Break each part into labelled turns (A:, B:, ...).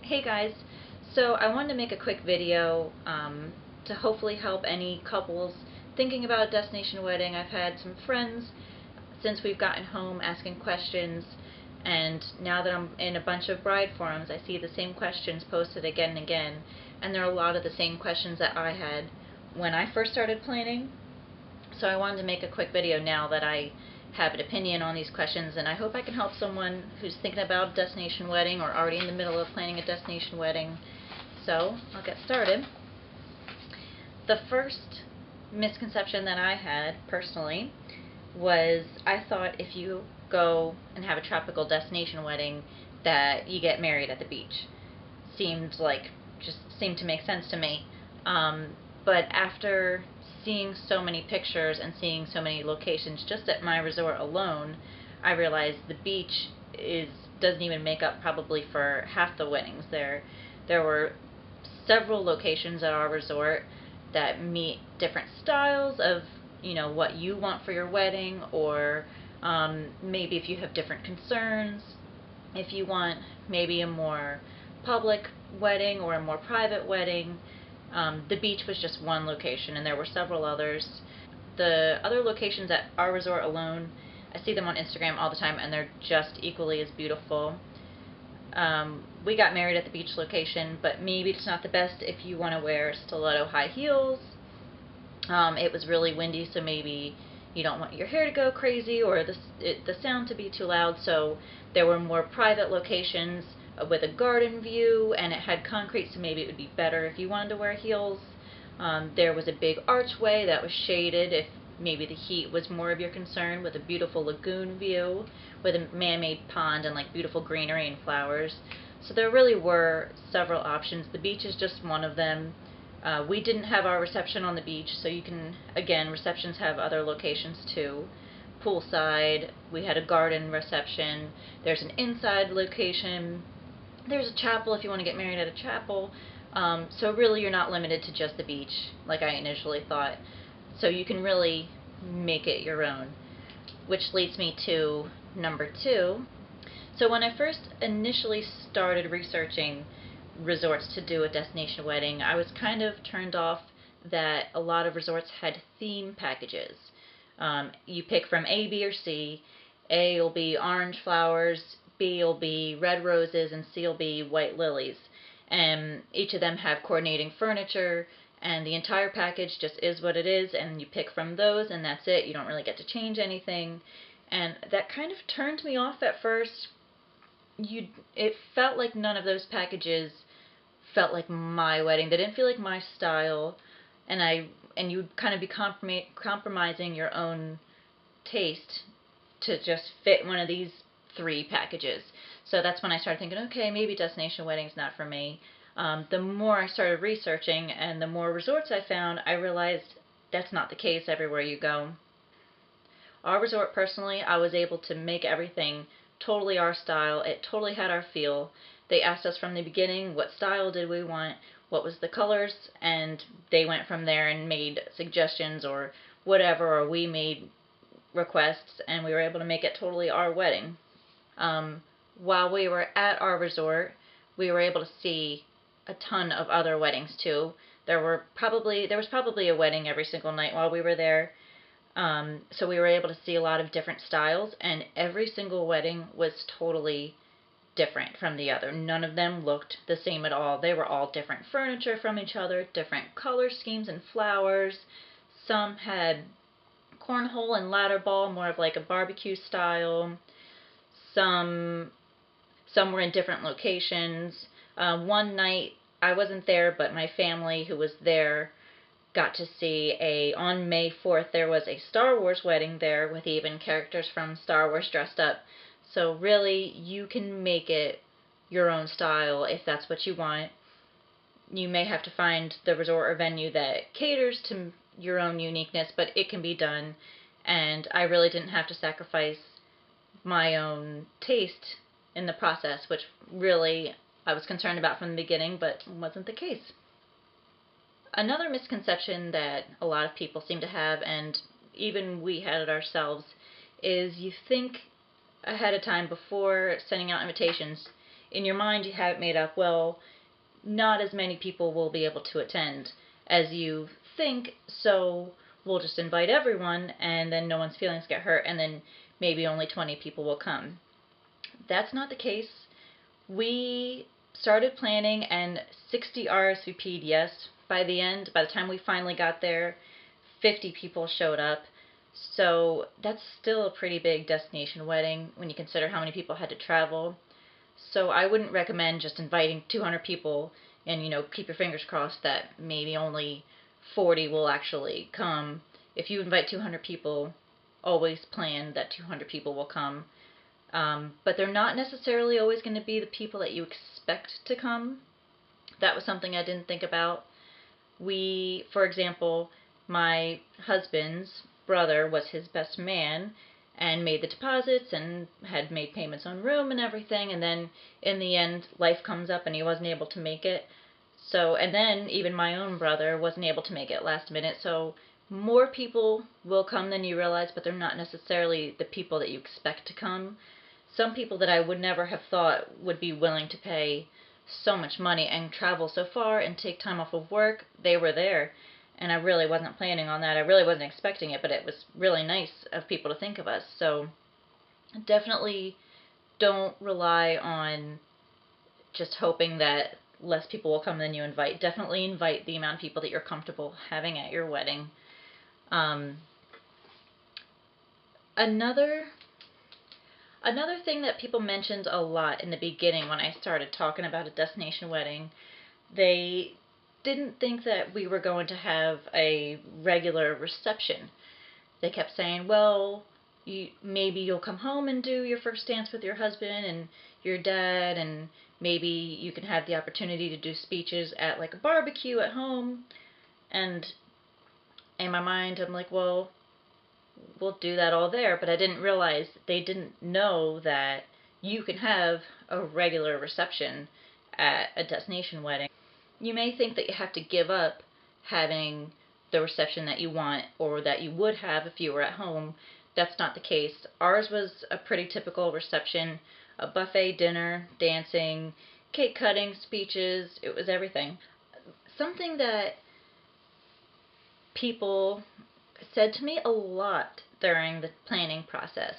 A: Hey guys, so I wanted to make a quick video to hopefully help any couples thinking about a destination wedding. I've had some friends since we've gotten home asking questions, and now that I'm in a bunch of bride forums, I see the same questions posted again and again, and there are a lot of the same questions that I had when I first started planning. So I wanted to make a quick video now that I have an opinion on these questions, and I hope I can help someone who's thinking about a destination wedding or already in the middle of planning a destination wedding. So I'll get started. The first misconception that I had personally was I thought if you go and have a tropical destination wedding that you get married at the beach. Seemed to make sense to me. But after seeing so many pictures and seeing so many locations just at my resort alone, I realized the beach doesn't even make up probably for half the weddings. There were several locations at our resort that meet different styles of what you want for your wedding, or maybe if you have different concerns, if you want maybe a more public wedding or a more private wedding. The beach was just one location, and there were several others. The other locations at our resort alone, I see them on Instagram all the time, and they're just equally as beautiful. We got married at the beach location, but maybe it's not the best if you want to wear stiletto high heels. It was really windy, so maybe you don't want your hair to go crazy or the sound to be too loud, so there were more private locations with a garden view, and it had concrete, so maybe it would be better if you wanted to wear heels. There was a big archway that was shaded if maybe the heat was more of your concern, with a beautiful lagoon view with a man-made pond and like beautiful greenery and flowers. So there really were several options. The beach is just one of them. We didn't have our reception on the beach, so again, receptions have other locations too. Poolside, we had a garden reception, there's an inside location, there's a chapel if you want to get married at a chapel. So really you're not limited to just the beach like I initially thought. So you can really make it your own. Which leads me to number 2. So when I first initially started researching resorts to do a destination wedding, I was kind of turned off that a lot of resorts had theme packages. You pick from A, B, or C. A will be orange flowers, B will be red roses, and C will be white lilies. And each of them have coordinating furniture, and the entire package just is what it is, and you pick from those, and that's it. You don't really get to change anything. And that kind of turned me off at first. It felt like none of those packages felt like my wedding. They didn't feel like my style, and you'd kind of be compromising your own taste to just fit one of these 3 packages. So that's when I started thinking, okay, maybe destination wedding's not for me. The more I started researching and the more resorts I found, I realized that's not the case everywhere you go. Our resort, personally, I was able to make everything totally our style. It totally had our feel. They asked us from the beginning what style did we want, what was the colors, and they went from there and made suggestions or whatever, or we made requests, and we were able to make it totally our wedding. While we were at our resort, we were able to see a ton of other weddings too. There was probably a wedding every single night while we were there. So we were able to see a lot of different styles, and every single wedding was totally different from the other. None of them looked the same at all. They were all different furniture from each other, different color schemes and flowers. Some had cornhole and ladder ball, more of like a barbecue style. Some were in different locations. One night, I wasn't there, but my family who was there got to see on May 4th, there was a Star Wars wedding there with even characters from Star Wars dressed up. So really, you can make it your own style if that's what you want. You may have to find the resort or venue that caters to your own uniqueness, but it can be done. And I really didn't have to sacrifice my own taste in the process, which really I was concerned about from the beginning, but wasn't the case. Another misconception that a lot of people seem to have, and even we had it ourselves, is you think ahead of time before sending out invitations in your mind you have it made up, well, not as many people will be able to attend as you think, so we'll just invite everyone, and then no one's feelings get hurt, and then maybe only 20 people will come. That's not the case. We started planning, and 60 RSVP'd yes. By the time we finally got there, 50 people showed up. So that's still a pretty big destination wedding when you consider how many people had to travel. So I wouldn't recommend just inviting 200 people and, keep your fingers crossed that maybe only 40 will actually come. If you invite 200 people, always plan that 200 people will come. But they're not necessarily always going to be the people that you expect to come. That was something I didn't think about. For example, my husband's brother was his best man and made the deposits and had made payments on room and everything, and then in the end life comes up and he wasn't able to make it. And then even my own brother wasn't able to make it last minute. So more people will come than you realize, but they're not necessarily the people that you expect to come. Some people that I would never have thought would be willing to pay so much money and travel so far and take time off of work, they were there. And I really wasn't planning on that. I really wasn't expecting it, but it was really nice of people to think of us. So definitely don't rely on just hoping that less people will come than you invite. Definitely invite the amount of people that you're comfortable having at your wedding. Another thing that people mentioned a lot in the beginning when I started talking about a destination wedding, they didn't think that we were going to have a regular reception. They kept saying, well, maybe you'll come home and do your first dance with your husband and your dad, and maybe you can have the opportunity to do speeches at like a barbecue at home. And in my mind, I'm like, well, we'll do that all there, but I didn't realize they didn't know that you can have a regular reception at a destination wedding. You may think that you have to give up having the reception that you want or that you would have if you were at home. That's not the case. Ours was a pretty typical reception, a buffet dinner, dancing, cake cutting, speeches, it was everything. Something that people said to me a lot during the planning process.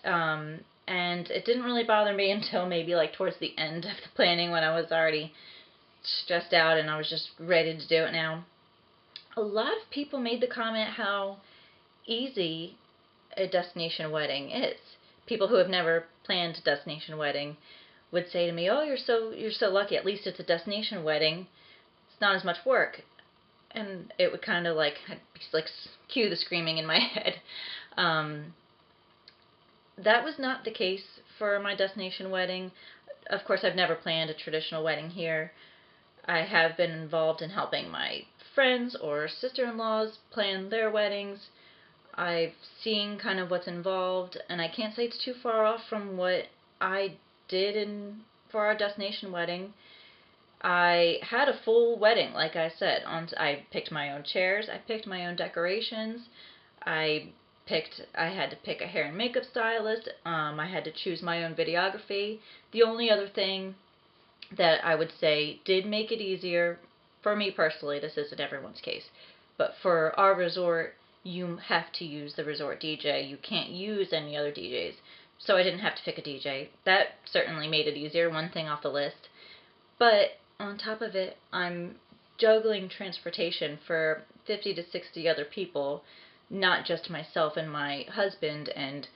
A: And it didn't really bother me until maybe like towards the end of the planning when I was already stressed out and I was just ready to do it now. A lot of people made the comment how easy a destination wedding is. People who have never planned a destination wedding would say to me, "Oh, you're so lucky. At least it's a destination wedding. It's not as much work." And it would kind of like cue the screaming in my head. That was not the case for my destination wedding. Of course, I've never planned a traditional wedding here. I have been involved in helping my friends or sister-in-laws plan their weddings. I've seen kind of what's involved, and I can't say it's too far off from what I did for our destination wedding. I had a full wedding, like I said. I picked my own chairs, I picked my own decorations, I had to pick a hair and makeup stylist, I had to choose my own videography. The only other thing that I would say did make it easier, for me personally, this isn't everyone's case, but for our resort, you have to use the resort DJ. You can't use any other DJs. So I didn't have to pick a DJ. That certainly made it easier, one thing off the list. But on top of it, I'm juggling transportation for 50 to 60 other people, not just myself and my husband, and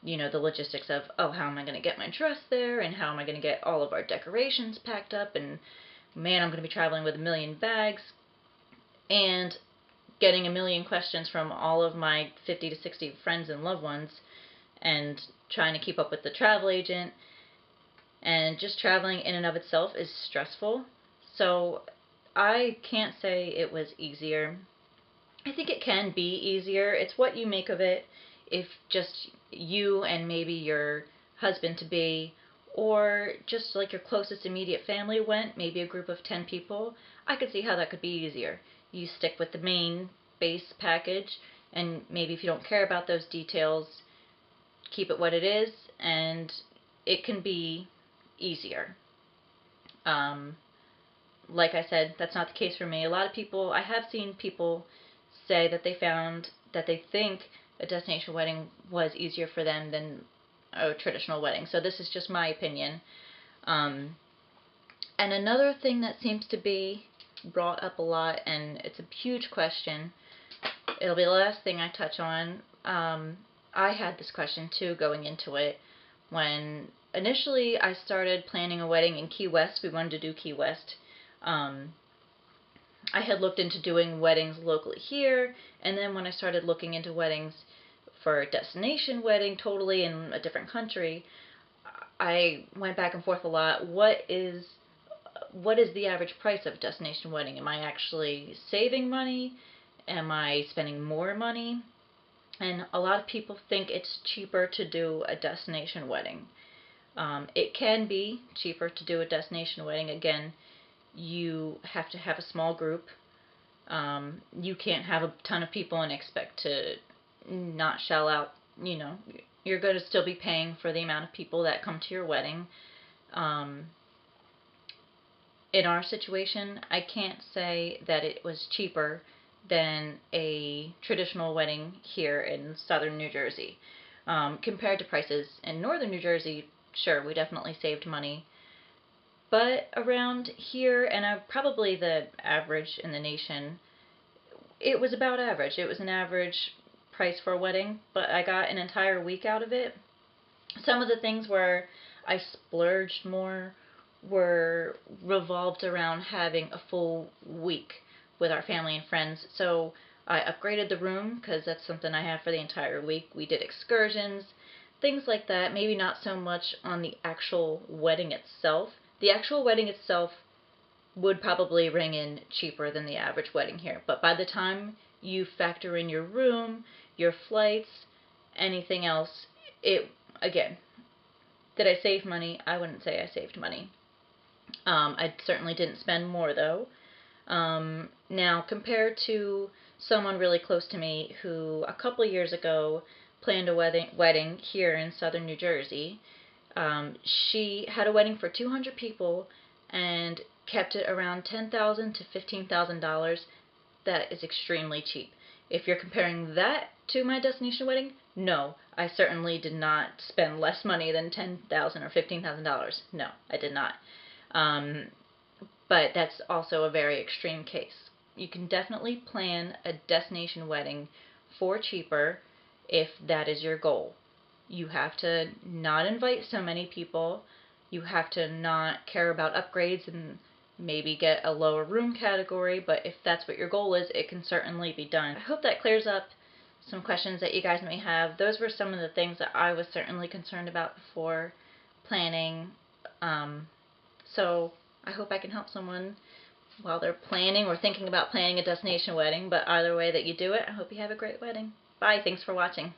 A: the logistics of, oh, how am I going to get my dress there, and how am I going to get all of our decorations packed up, and man, I'm going to be traveling with a million bags, and getting a million questions from all of my 50 to 60 friends and loved ones, and trying to keep up with the travel agent. And just traveling in and of itself is stressful. So I can't say it was easier. I think it can be easier. It's what you make of it. If just you and maybe your husband-to-be, or just like your closest immediate family went, maybe a group of 10 people, I could see how that could be easier. You stick with the main base package, and maybe if you don't care about those details, keep it what it is, and it can be easier. Um, like I said, that's not the case for me. A lot of people, I have seen people say that they think a destination wedding was easier for them than a traditional wedding. So this is just my opinion. Um, and another thing that seems to be brought up a lot, and it's a huge question, it'll be the last thing I touch on. I had this question too going into it. When initially I started planning a wedding in Key West, we wanted to do Key West. I had looked into doing weddings locally here, and then when I started looking into weddings for a destination wedding totally in a different country, I went back and forth a lot. What is the average price of a destination wedding? Am I actually saving money? Am I spending more money? And a lot of people think it's cheaper to do a destination wedding. It can be cheaper to do a destination wedding. Again, you have to have a small group. You can't have a ton of people and expect to not shell out. You're going to still be paying for the amount of people that come to your wedding. In our situation, I can't say that it was cheaper than a traditional wedding here in southern New Jersey. Compared to prices in northern New Jersey, sure, we definitely saved money. But around here, and probably the average in the nation, it was about average. It was an average price for a wedding, but I got an entire week out of it. Some of the things where I splurged more were revolved around having a full week with our family and friends. So I upgraded the room because that's something I have for the entire week. We did excursions, things like that. Maybe not so much on the actual wedding itself. The actual wedding itself would probably ring in cheaper than the average wedding here. But by the time you factor in your room, your flights, anything else, again, did I save money? I wouldn't say I saved money. I certainly didn't spend more though. Now, compared to someone really close to me who a couple years ago planned a wedding here in southern New Jersey, she had a wedding for 200 people and kept it around $10,000 to $15,000. That is extremely cheap. If you're comparing that to my destination wedding, no, I certainly did not spend less money than $10,000 or $15,000. No, I did not. But that's also a very extreme case. You can definitely plan a destination wedding for cheaper if that is your goal. You have to not invite so many people. You have to not care about upgrades and maybe get a lower room category, but if that's what your goal is, it can certainly be done. I hope that clears up some questions that you guys may have. Those were some of the things that I was certainly concerned about before planning. So I hope I can help someone while they're planning or thinking about planning a destination wedding, but either way that you do it, I hope you have a great wedding. Bye, thanks for watching.